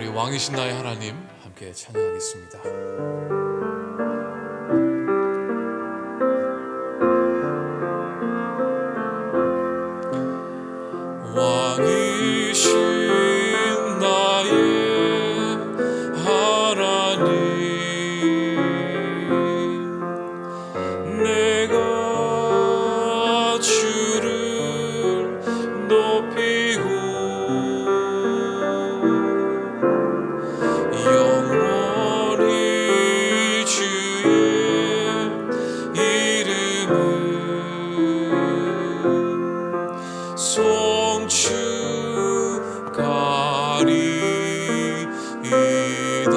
우리 왕이신 나의 하나님 함께 찬양하겠습니다. 왕이신 나의 하나님, 내가 주를 높이고 영원히 주의 이름을 송축하리이다.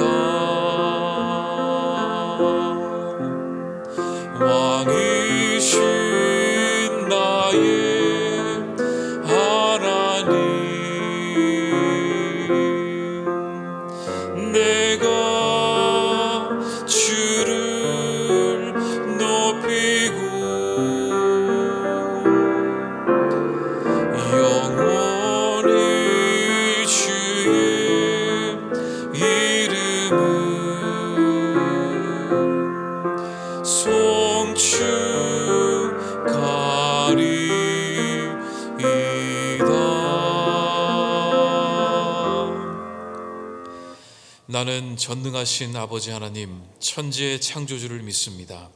왕이신 나의 하나님, 내가 주를 높이고 영원히 주의 이름을 송축하리이다. 나는 전능하신 아버지 하나님, 천지의 창조주를 믿습니다.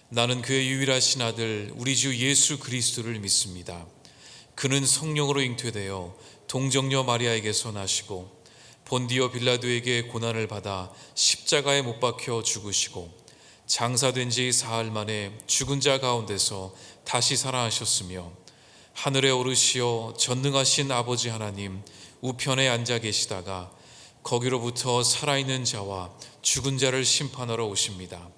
나는 그의 유일하신 아들 우리 주 예수 그리스도를 믿습니다. 그는 성령으로 잉태되어 동정녀 마리아에게서 나시고 본디오 빌라도에게 고난을 받아 십자가에 못 박혀 죽으시고 장사된 지 사흘 만에 죽은 자 가운데서 다시 살아나셨으며 하늘에 오르시어 전능하신 아버지 하나님 우편에 앉아 계시다가 거기로부터 살아있는 자와 죽은 자를 심판하러 오십니다.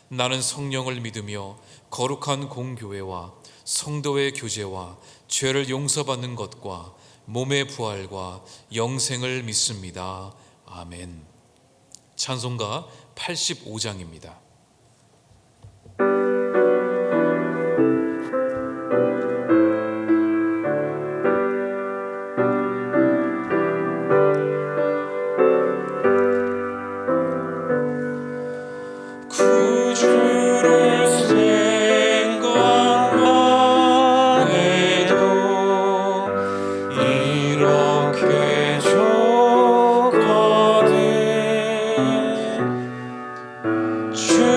나는 성령을 믿으며 거룩한 공교회와 성도의 교제와 죄를 용서받는 것과 몸의 부활과 영생을 믿습니다. 아멘. 찬송가 85장입니다. 구주를 생각만 해도 이렇게 좋거든. 주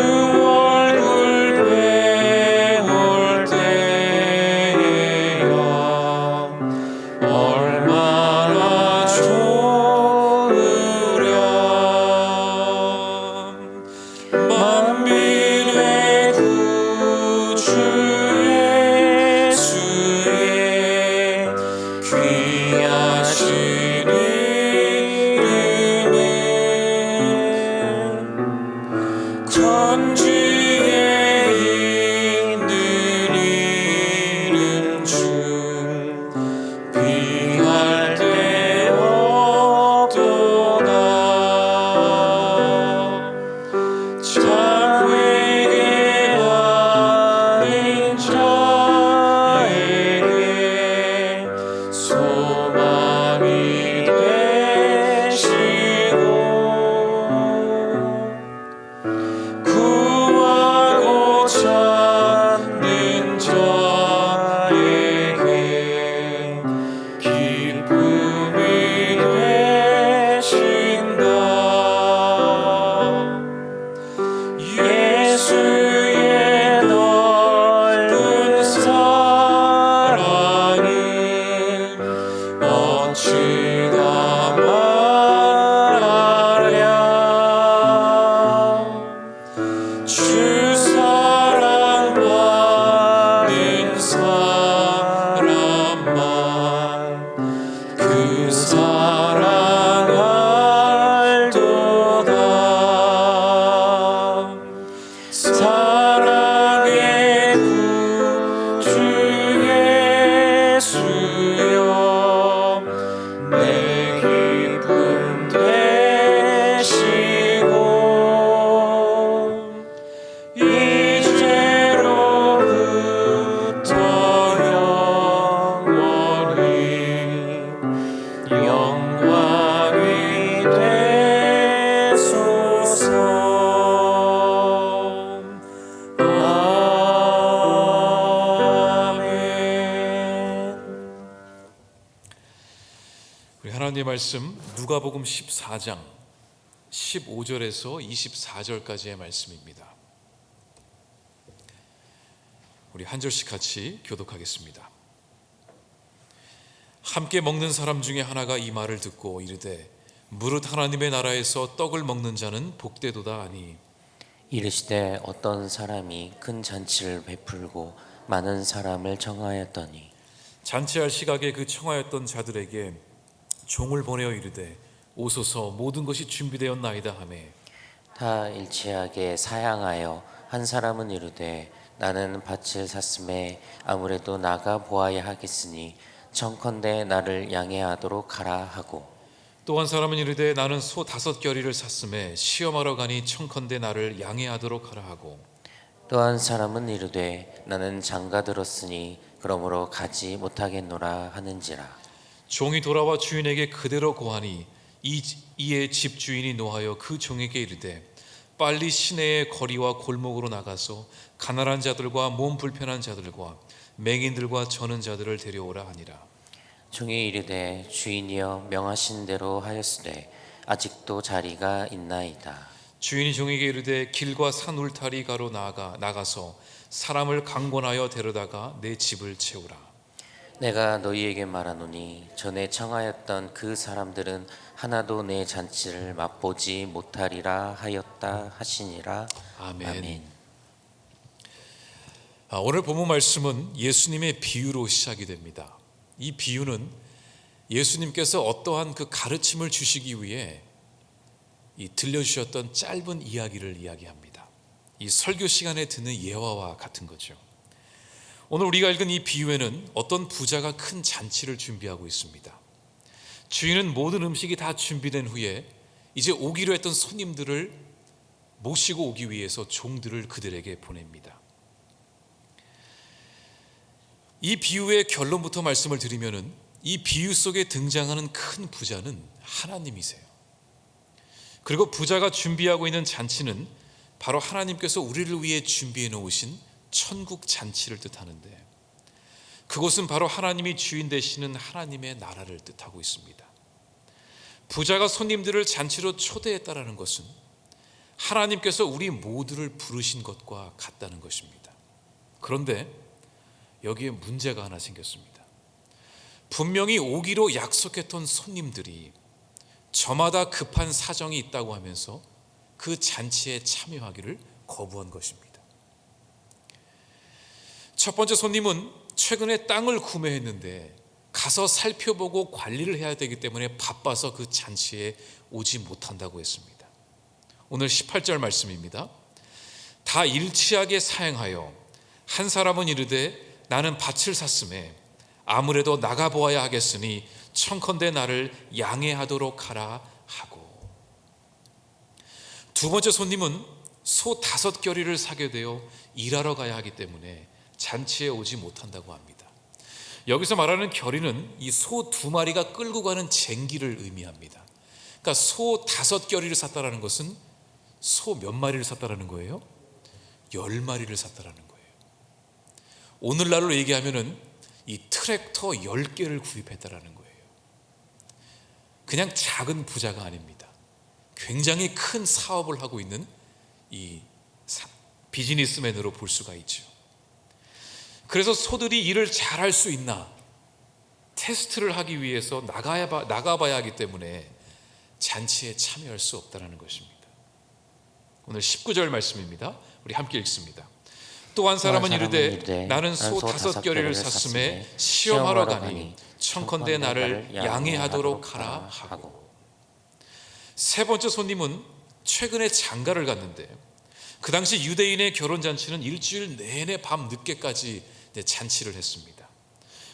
하나님 말씀 누가복음 14장 15절에서 24절까지의 말씀입니다. 우리 한 절씩 같이 교독하겠습니다. 함께 먹는 사람 중에 하나가 이 말을 듣고 이르되 무릇 하나님의 나라에서 떡을 먹는 자는 복되도다 하니 이르시되 어떤 사람이 큰 잔치를 베풀고 많은 사람을 청하였더니 잔치할 시각에 그 청하였던 자들에게 종을 보내어 이르되 오소서 모든 것이 준비되었나이다 하매 다 일치하게 사양하여 한 사람은 이르되 나는 밭을 샀음에 아무래도 나가 보아야 하겠으니 청컨대 나를 양해하도록 하라 하고 또 한 사람은 이르되 나는 소 5겨리를 샀음에 시험하러 가니 청컨대 나를 양해하도록 하라 하고 또 한 사람은 이르되 나는 장가 들었으니 그러므로 가지 못하겠노라 하는지라. 종이 돌아와 주인에게 그대로 고하니 이에 집주인이 노하여 그 종에게 이르되 빨리 시내의 거리와 골목으로 나가서 가난한 자들과 몸 불편한 자들과 맹인들과 저는 자들을 데려오라 하니라. 종이 이르되 주인이여 명하신 대로 하였으되 아직도 자리가 있나이다. 주인이 종에게 이르되 길과 산 울타리 가로 나가서 사람을 강권하여 데려다가 내 집을 채우라. 내가 너희에게 말하노니 전에 청하였던 그 사람들은 하나도 내 잔치를 맛보지 못하리라 하였다 하시니라. 아멘. 아멘. 오늘 본문 말씀은 예수님의 비유로 시작이 됩니다. 이 비유는 예수님께서 어떠한 그 가르침을 주시기 위해 이 들려주셨던 짧은 이야기를 이야기합니다. 이 설교 시간에 듣는 예화와 같은 거죠. 오늘 우리가 읽은 이 비유에는 어떤 부자가 큰 잔치를 준비하고 있습니다. 주인은 모든 음식이 다 준비된 후에 이제 오기로 했던 손님들을 모시고 오기 위해서 종들을 그들에게 보냅니다. 이 비유의 결론부터 말씀을 드리면은 이 비유 속에 등장하는 큰 부자는 하나님이세요. 그리고 부자가 준비하고 있는 잔치는 바로 하나님께서 우리를 위해 준비해 놓으신 천국 잔치를 뜻하는데 그곳은 바로 하나님이 주인 되시는 하나님의 나라를 뜻하고 있습니다. 부자가 손님들을 잔치로 초대했다라는 것은 하나님께서 우리 모두를 부르신 것과 같다는 것입니다. 그런데 여기에 문제가 하나 생겼습니다. 분명히 오기로 약속했던 손님들이 저마다 급한 사정이 있다고 하면서 그 잔치에 참여하기를 거부한 것입니다. 첫 번째 손님은 최근에 땅을 구매했는데 가서 살펴보고 관리를 해야 되기 때문에 바빠서 그 잔치에 오지 못한다고 했습니다. 오늘 18절 말씀입니다. 다 일치하게 사행하여 한 사람은 이르되 나는 밭을 샀음에 아무래도 나가보아야 하겠으니 청컨대 나를 양해하도록 하라 하고 두 번째 손님은 소 5겨리를 사게 되어 일하러 가야 하기 때문에 잔치에 오지 못한다고 합니다. 여기서 말하는 겨리는 이 소 2마리가 끌고 가는 쟁기를 의미합니다. 그러니까 소 5겨리를 샀다라는 것은 소 몇 마리를 샀다라는 거예요? 10마리를 샀다라는 거예요. 오늘날로 얘기하면은 이 트랙터 10개를 구입했다라는 거예요. 그냥 작은 부자가 아닙니다. 굉장히 큰 사업을 하고 있는 이 비즈니스맨으로 볼 수가 있죠. 그래서 소들이 일을 잘할 수 있나 테스트를 하기 위해서 나가봐야 하기 때문에 잔치에 참여할 수 없다는 것입니다. 오늘 19절 말씀입니다. 우리 함께 읽습니다. 또 한 사람은 이르되 나는 소 5겨리를 샀음에 시험하러 가니 청컨대 나를 양해하도록 하라 하고 세 번째 손님은 최근에 장가를 갔는데 그 당시 유대인의 결혼잔치는 일주일 내내 밤 늦게까지 잔치를 했습니다.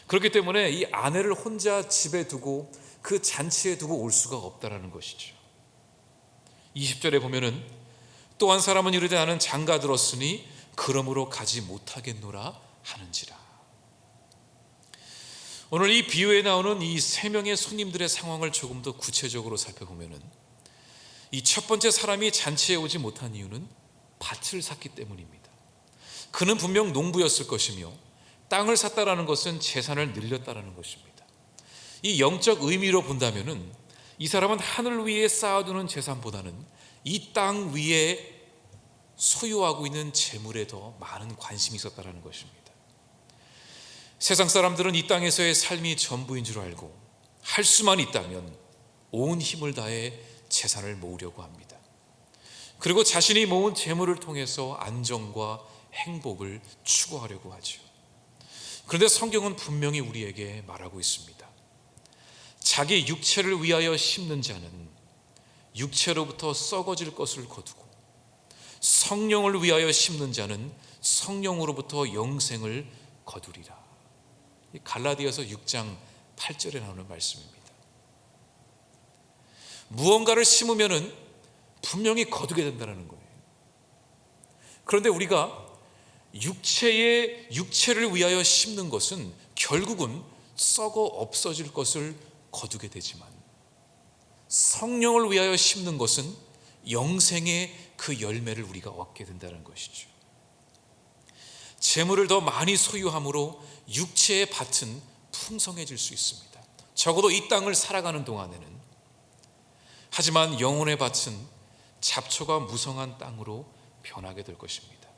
그렇기 때문에 이 아내를 혼자 집에 두고 그 잔치에 두고 올 수가 없다라는 것이죠. 20절에 보면은 또 한 사람은 이르되 나는 장가 들었으니 그러므로 가지 못하겠노라 하는지라. 오늘 이 비유에 나오는 이 3명의 손님들의 상황을 조금 더 구체적으로 살펴보면은 이 첫 번째 사람이 잔치에 오지 못한 이유는 밭을 샀기 때문입니다. 그는 분명 농부였을 것이며 땅을 샀다라는 것은 재산을 늘렸다라는 것입니다. 이 영적 의미로 본다면은 이 사람은 하늘 위에 쌓아두는 재산보다는 이 땅 위에 소유하고 있는 재물에 더 많은 관심이 있었다는 것입니다. 세상 사람들은 이 땅에서의 삶이 전부인 줄 알고 할 수만 있다면 온 힘을 다해 재산을 모으려고 합니다. 그리고 자신이 모은 재물을 통해서 안정과 행복을 추구하려고 하죠. 그런데 성경은 분명히 우리에게 말하고 있습니다. 자기 육체를 위하여 심는 자는 육체로부터 썩어질 것을 거두고 성령을 위하여 심는 자는 성령으로부터 영생을 거두리라. 갈라디아서 6장 8절에 나오는 말씀입니다. 무언가를 심으면은 분명히 거두게 된다는 거예요. 그런데 우리가 육체를 위하여 심는 것은 결국은 썩어 없어질 것을 거두게 되지만, 성령을 위하여 심는 것은 영생의 그 열매를 우리가 얻게 된다는 것이죠. 재물을 더 많이 소유함으로 육체의 밭은 풍성해질 수 있습니다. 적어도 이 땅을 살아가는 동안에는. 하지만 영혼의 밭은 잡초가 무성한 땅으로 변하게 될 것입니다.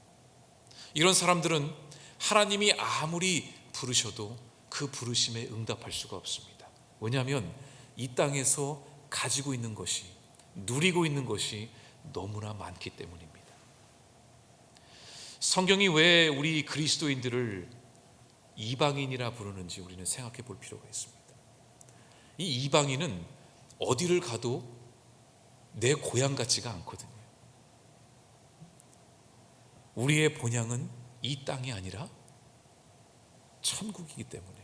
이런 사람들은 하나님이 아무리 부르셔도 그 부르심에 응답할 수가 없습니다. 왜냐하면 이 땅에서 가지고 있는 것이, 누리고 있는 것이 너무나 많기 때문입니다. 성경이 왜 우리 그리스도인들을 이방인이라 부르는지 우리는 생각해 볼 필요가 있습니다. 이 이방인은 어디를 가도 내 고향 같지가 않거든요. 우리의 본향은 이 땅이 아니라 천국이기 때문에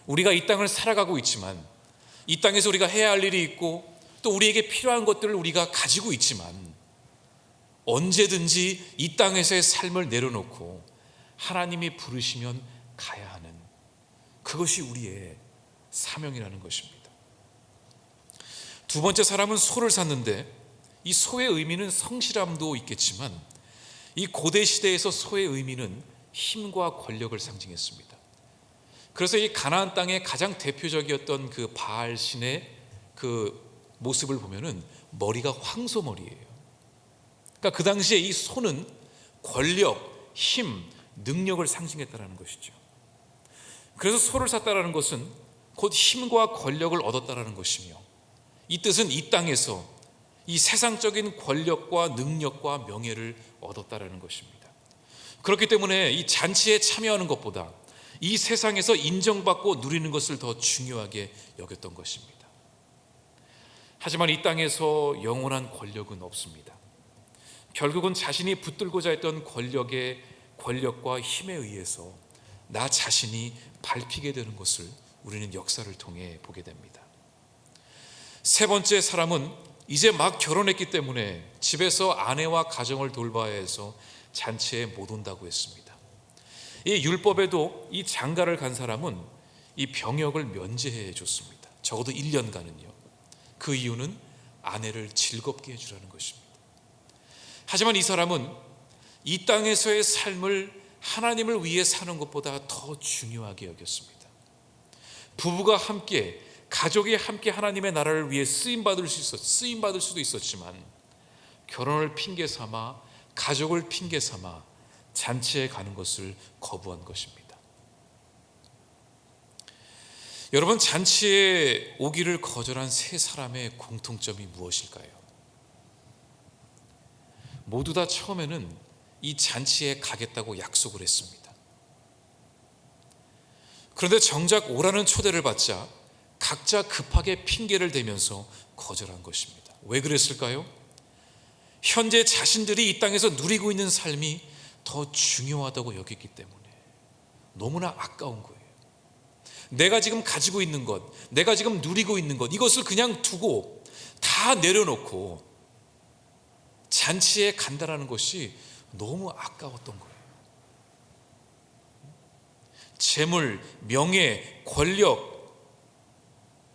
우리가 이 땅을 살아가고 있지만, 이 땅에서 우리가 해야 할 일이 있고 또 우리에게 필요한 것들을 우리가 가지고 있지만, 언제든지 이 땅에서의 삶을 내려놓고 하나님이 부르시면 가야 하는, 그것이 우리의 사명이라는 것입니다. 두 번째 사람은 소를 샀는데, 이 소의 의미는 성실함도 있겠지만 이 고대 시대에서 소의 의미는 힘과 권력을 상징했습니다. 그래서 이 가나안 땅의 가장 대표적이었던 그 바알 신의 그 모습을 보면은 머리가 황소머리예요. 그러니까 그 당시에 이 소는 권력, 힘, 능력을 상징했다는 것이죠. 그래서 소를 샀다라는 것은 곧 힘과 권력을 얻었다라는 것이며, 이 뜻은 이 땅에서 이 세상적인 권력과 능력과 명예를 얻었다라는 것입니다. 그렇기 때문에 이 잔치에 참여하는 것보다 이 세상에서 인정받고 누리는 것을 더 중요하게 여겼던 것입니다. 하지만 이 땅에서 영원한 권력은 없습니다. 결국은 자신이 붙들고자 했던 권력과 힘에 의해서 나 자신이 밟히게 되는 것을 우리는 역사를 통해 보게 됩니다. 세 번째 사람은 이제 막 결혼했기 때문에 집에서 아내와 가정을 돌봐야 해서 잔치에 못 온다고 했습니다. 이 율법에도 이 장가를 간 사람은 이 병역을 면제해 줬습니다. 적어도 1년간은요. 그 이유는 아내를 즐겁게 해주라는 것입니다. 하지만 이 사람은 이 땅에서의 삶을 하나님을 위해 사는 것보다 더 중요하게 여겼습니다. 부부가 함께, 가족이 함께 하나님의 나라를 위해 쓰임받을 수도 있었지만, 결혼을 핑계 삼아, 가족을 핑계 삼아 잔치에 가는 것을 거부한 것입니다. 여러분, 잔치에 오기를 거절한 세 사람의 공통점이 무엇일까요? 모두 다 처음에는 이 잔치에 가겠다고 약속을 했습니다. 그런데 정작 오라는 초대를 받자 각자 급하게 핑계를 대면서 거절한 것입니다. 왜 그랬을까요? 현재 자신들이 이 땅에서 누리고 있는 삶이 더 중요하다고 여겼기 때문에. 너무나 아까운 거예요. 내가 지금 가지고 있는 것, 내가 지금 누리고 있는 것, 이것을 그냥 두고 다 내려놓고 잔치에 간다라는 것이 너무 아까웠던 거예요. 재물, 명예, 권력,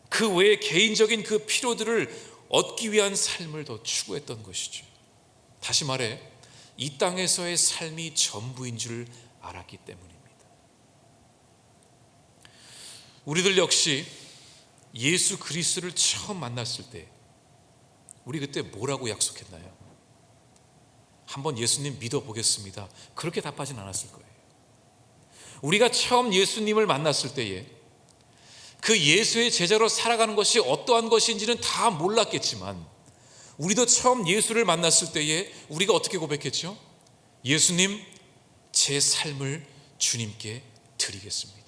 그 외에 개인적인 그 필요들을 얻기 위한 삶을 더 추구했던 것이죠. 다시 말해, 이 땅에서의 삶이 전부인 줄 알았기 때문입니다. 우리들 역시 예수 그리스도를 처음 만났을 때 우리 그때 뭐라고 약속했나요? 한번 예수님 믿어보겠습니다. 그렇게 답하진 않았을 거예요. 우리가 처음 예수님을 만났을 때에 그 예수의 제자로 살아가는 것이 어떠한 것인지는 다 몰랐겠지만 우리도 처음 예수를 만났을 때에 우리가 어떻게 고백했죠? 예수님, 제 삶을 주님께 드리겠습니다.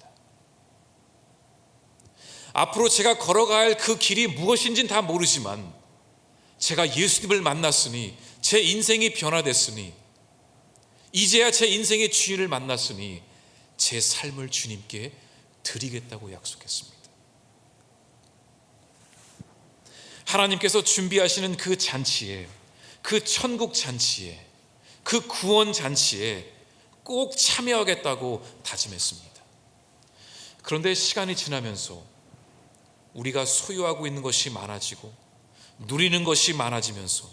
앞으로 제가 걸어갈 그 길이 무엇인지는 다 모르지만 제가 예수님을 만났으니, 제 인생이 변화됐으니, 이제야 제 인생의 주인을 만났으니 제 삶을 주님께 드리겠다고 약속했습니다. 하나님께서 준비하시는 그 잔치에, 그 천국 잔치에, 그 구원 잔치에 꼭 참여하겠다고 다짐했습니다. 그런데 시간이 지나면서 우리가 소유하고 있는 것이 많아지고 누리는 것이 많아지면서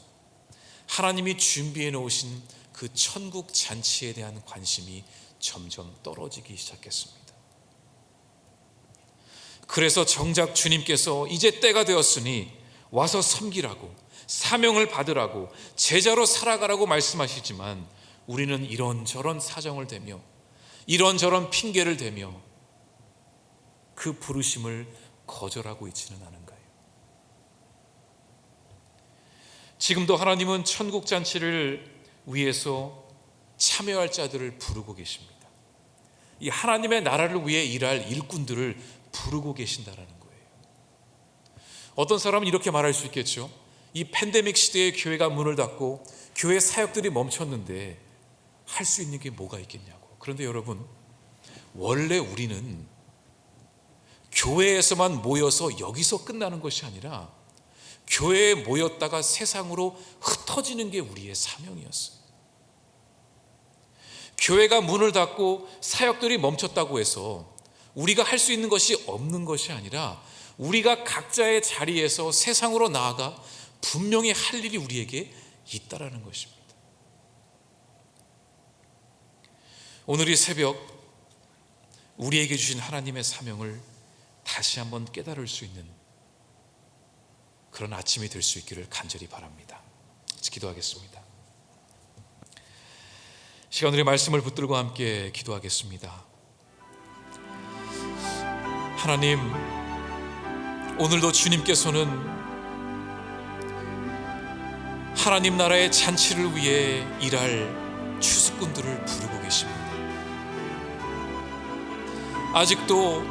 하나님이 준비해 놓으신 그 천국 잔치에 대한 관심이 점점 떨어지기 시작했습니다. 그래서 정작 주님께서 이제 때가 되었으니 와서 섬기라고, 사명을 받으라고, 제자로 살아가라고 말씀하시지만 우리는 이런저런 사정을 대며 이런저런 핑계를 대며 그 부르심을 거절하고 있지는 않은가요? 지금도 하나님은 천국 잔치를 위해서 참여할 자들을 부르고 계십니다. 이 하나님의 나라를 위해 일할 일꾼들을 부르고 계신다라는 거예요. 어떤 사람은 이렇게 말할 수 있겠죠. 이 팬데믹 시대에 교회가 문을 닫고 교회 사역들이 멈췄는데 할 수 있는 게 뭐가 있겠냐고. 그런데 여러분, 원래 우리는 교회에서만 모여서 여기서 끝나는 것이 아니라 교회에 모였다가 세상으로 흩어지는 게 우리의 사명이었어요. 교회가 문을 닫고 사역들이 멈췄다고 해서 우리가 할 수 있는 것이 없는 것이 아니라 우리가 각자의 자리에서 세상으로 나아가 분명히 할 일이 우리에게 있다라는 것입니다. 오늘 이 새벽 우리에게 주신 하나님의 사명을 다시 한번 깨달을 수 있는 그런 아침이 될 수 있기를 간절히 바랍니다. 기도하겠습니다. 시간 우리 말씀을 붙들고 함께 기도하겠습니다. 하나님, 오늘도 주님께서는 하나님 나라의 잔치를 위해 일할 추수꾼들을 부르고 계십니다. 아직도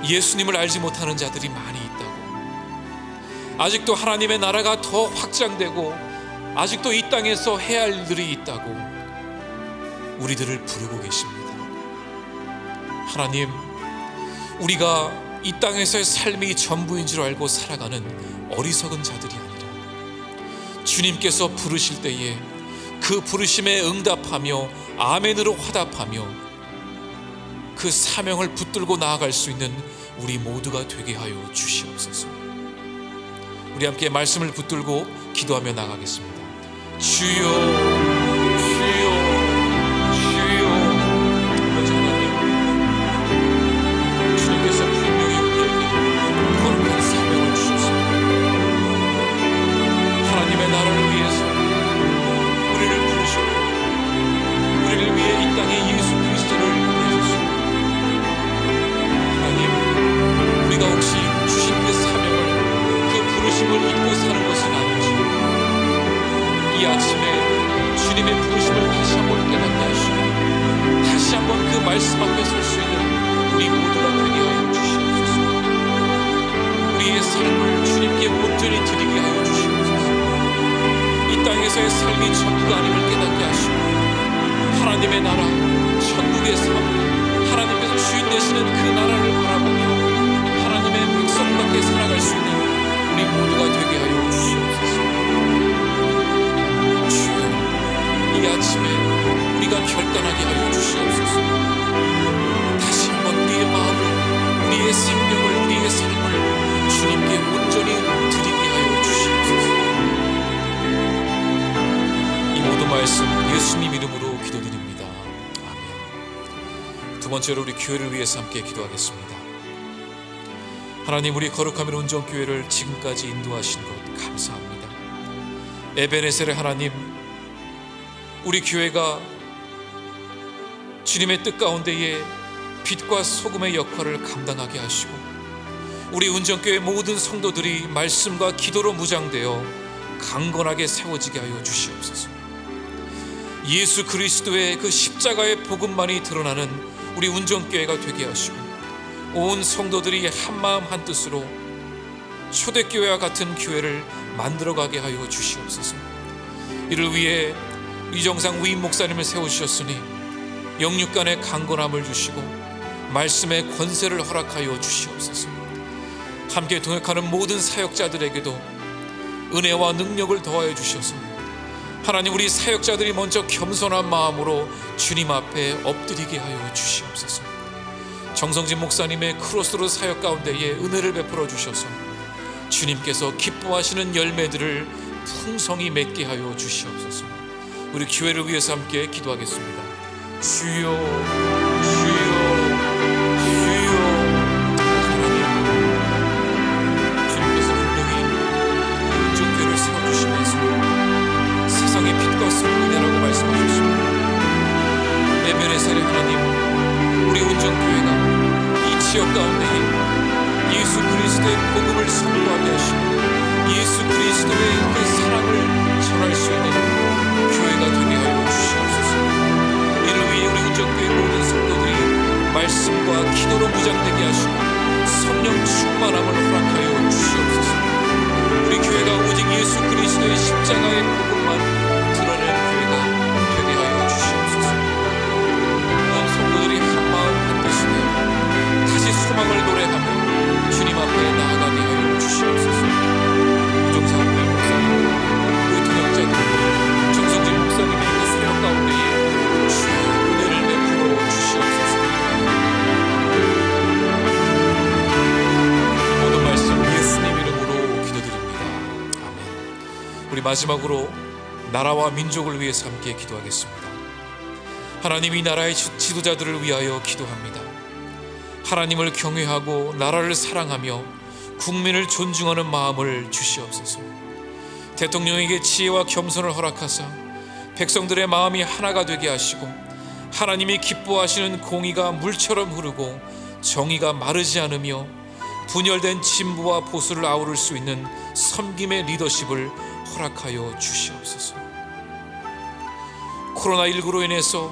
예수님을 알지 못하는 자들이 많이 있다고, 아직도 하나님의 나라가 더 확장되고 아직도 이 땅에서 해야 할 일들이 있다고 우리들을 부르고 계십니다. 하나님, 우리가 이 땅에서의 삶이 전부인 줄 알고 살아가는 어리석은 자들이 아니라 주님께서 부르실 때에 그 부르심에 응답하며 아멘으로 화답하며 그 사명을 붙들고 나아갈 수 있는 우리 모두가 되게 하여 주시옵소서. 우리 함께 말씀을 붙들고 기도하며 나가겠습니다. 주여, 주여, 주여. 아버지 하나님, 주님께서 분명히 우리에게 거룩한 사명을 주셨습니다. 하나님의 나라를 위해서 우리를 부르셨고 우리를 위해 이 땅에 예수 그리스도를 보내셨습니다. 하나님, 우리가 혹시 주신 그 사명을, 그 부르심을 잊고 사는 것은 아닌지 이 아침에 주님의 부르심을 다시 한번 깨닫게 하시고 다시 한번 그 말씀 앞에 설 수 있는 우리 모두가 되게 하여 주시옵소서. 우리의 삶을 주님께 온전히 드리게 하여 주시옵소서. 이 땅에서의 삶이 전부가 아님을 깨닫게 하시고 하나님의 나라, 천국의 삶, 하나님께서 주인 되시는 그 나라를 바라보며 하나님의 백성답게 살아갈 수 있는 우리 모두가 되게 하여 주시옵소서. 주여, 이 아침에 우리가 결단하게 하여 주시옵소서. 다시 한번 우리의 마음을, 우리의 생명을, 우리의 삶을 주님께 온전히 드리게 하여 주시옵소서. 이 모든 말씀 예수님 이름으로 기도드립니다. 아멘. 두 번째로 우리 교회를 위해서 함께 기도하겠습니다. 하나님, 우리 거룩하면 운정교회를 지금까지 인도하신 것 감사합니다. 에베네셀의 하나님, 우리 교회가 주님의 뜻 가운데에 빛과 소금의 역할을 감당하게 하시고, 우리 운정교회 모든 성도들이 말씀과 기도로 무장되어 강건하게 세워지게 하여 주시옵소서. 예수 그리스도의 그 십자가의 복음만이 드러나는 우리 운정교회가 되게 하시고, 온 성도들이 한마음 한뜻으로 초대교회와 같은 교회를 만들어가게 하여 주시옵소서. 이를 위해 위정상 위임 목사님을 세우셨으니 영육간의 강건함을 주시고 말씀의 권세를 허락하여 주시옵소서. 함께 동역하는 모든 사역자들에게도 은혜와 능력을 더하여 주셔서 하나님, 우리 사역자들이 먼저 겸손한 마음으로 주님 앞에 엎드리게 하여 주시옵소서. 정성진 목사님의 크로스로 사역 가운데에 은혜를 베풀어 주셔서 주님께서 기뻐하시는 열매들을 풍성히 맺게 하여 주시옵소서. 우리 교회를 위해서 함께 기도하겠습니다. 주여, 주여, 주여. 하나님, 주님께서 분명히 운정교회를 세워주시면서 세상의 빛과 소금이 되라고 말씀하셨습니다. 에베네셀의 하나님, 우리 운정교회가 이 지역 가운데에 예수 그리스도의 복음을 선포하게 하시고 예수 그리스도의 그 사랑을 전할 수 있는 교회가 되게 하여 주시옵소서. 이를 위해 우리 운정교회 모든 성도들이 말씀과 기도로 무장되게 하시고 성령 충만함을 허락하여 주시옵소서. 우리 교회가 오직 예수 그리스도의 십자가의 복음만 드러내는 교회가 되게 하여 주시옵소서. 온 성도들이 한마음 한뜻이 되어 다시 소망을 노래하며 주님 앞에 나아가게 하여 주시옵소서. 우정사 목사님, 우리 동역자들, 정성진 목사님의 그 사역 가운데에 주의 은혜를 베풀어 주시옵소서. 이 모든 말씀 예수님 이름으로 기도드립니다. 아멘. 우리 마지막으로 나라와 민족을 위해서 함께 기도하겠습니다. 하나님, 이 나라의 지도자들을 위하여 기도합니다. 하나님을 경외하고 나라를 사랑하며 국민을 존중하는 마음을 주시옵소서. 대통령에게 지혜와 겸손을 허락하사 백성들의 마음이 하나가 되게 하시고 하나님이 기뻐하시는 공의가 물처럼 흐르고 정의가 마르지 않으며 분열된 진보와 보수를 아우를 수 있는 섬김의 리더십을 허락하여 주시옵소서. 코로나19로 인해서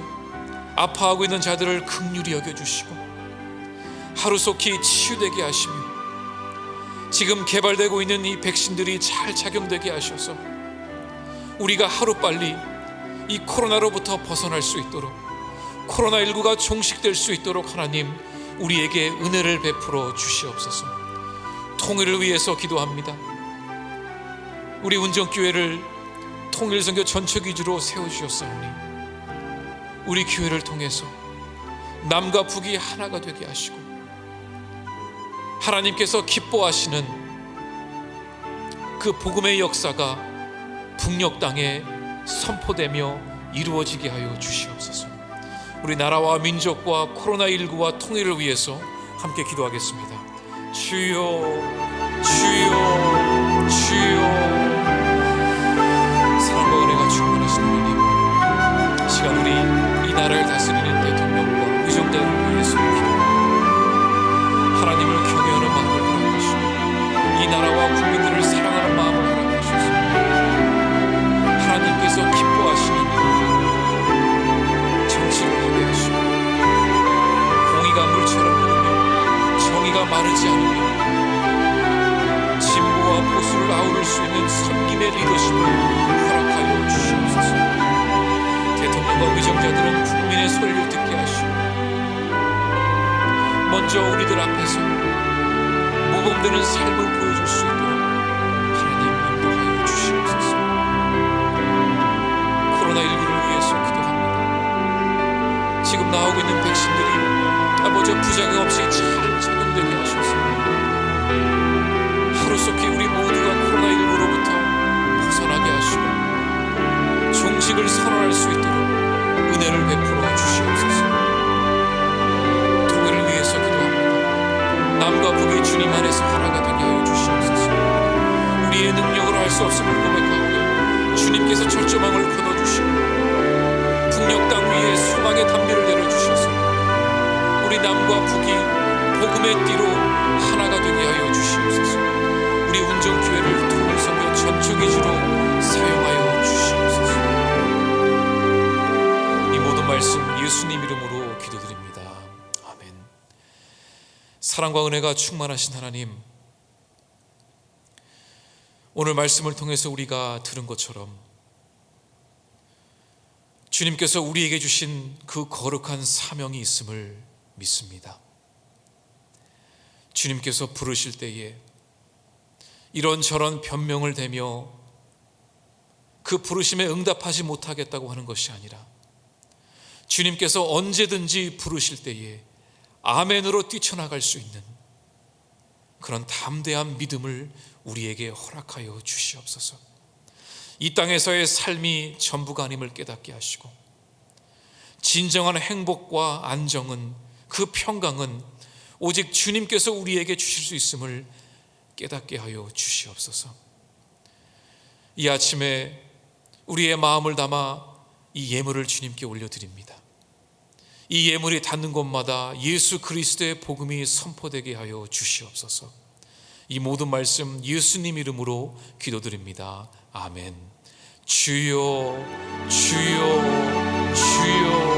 아파하고 있는 자들을 긍휼히 여겨주시고 하루속히 치유되게 하시며 지금 개발되고 있는 이 백신들이 잘 작용되게 하셔서 우리가 하루빨리 이 코로나로부터 벗어날 수 있도록, 코로나19가 종식될 수 있도록 하나님, 우리에게 은혜를 베풀어 주시옵소서. 통일을 위해서 기도합니다. 우리 운정교회를 통일선교 전체 기주로 세워주셨사오니 우리 교회를 통해서 남과 북이 하나가 되게 하시고 하나님께서 기뻐하시는 그 복음의 역사가 북녘 땅에 선포되며 이루어지게 하여 주시옵소서. 우리 나라와 민족과 코로나19와 통일을 위해서 함께 기도하겠습니다. 주여, 주여, 주여. 사랑과 은혜가 충만하신 하나님, 시간 우리 이 나라를 다스리는 대통령과 의정대를 위해서 기도합니다. 하나님을 경외하는 마음을 허락하시고 이 나라와 국민들을 사랑하는 마음을 허락하셔서 하나님께서 기뻐하시는 정치를 하게 하시고 공의가 물처럼 흐르며 정의가 마르지 않으며 진보와 보수를 아우를 수 있는 섬김의 리더십을 허락하여 주시옵소서. 대통령과 의정자들은 국민의 소리를 듣게 하시고 먼저 우리들 앞에서 모범되는 삶을 보여줄 수 있도록 하나님 인도하여 주시옵소서. 코로나19를 위해서 기도합니다. 지금 나오고 있는 백신들이 아버지 부작용 없이 잘 작용되게 하셔서 하루속히 우리 모두가 코로나19로부터 벗어나게 하시고 종식을 선언할 수 있도록 은혜를 베풀어 주시옵소서. 남과 북이 주님 안에서 수 없음을 고백하오니 주님께서 철조망을 걷어주시고 북녘 땅 위에 소망의 담비를 내려주셔서 우리 남과 북이 복음의 띠로 하나가 되게 하여 주시옵소서. 우리 운정교회를 통일선교 전초기지로 사용하여 주시옵소서. 이 모든 말씀 예수님 이름으로 기도드립니다. 아멘. 사랑과 은혜가 충만하신 하나님, 오늘 말씀을 통해서 우리가 들은 것처럼 주님께서 우리에게 주신 그 거룩한 사명이 있음을 믿습니다. 주님께서 부르실 때에 이런저런 변명을 대며 그 부르심에 응답하지 못하겠다고 하는 것이 아니라 주님께서 언제든지 부르실 때에 아멘으로 뛰쳐나갈 수 있는 그런 담대한 믿음을 우리에게 허락하여 주시옵소서. 이 땅에서의 삶이 전부가 아님을 깨닫게 하시고 진정한 행복과 안정은, 그 평강은 오직 주님께서 우리에게 주실 수 있음을 깨닫게 하여 주시옵소서. 이 아침에 우리의 마음을 담아 이 예물을 주님께 올려드립니다. 이 예물이 닿는 곳마다 예수 그리스도의 복음이 선포되게 하여 주시옵소서. 이 모든 말씀 예수님 이름으로 기도드립니다. 아멘. 주여, 주여, 주여.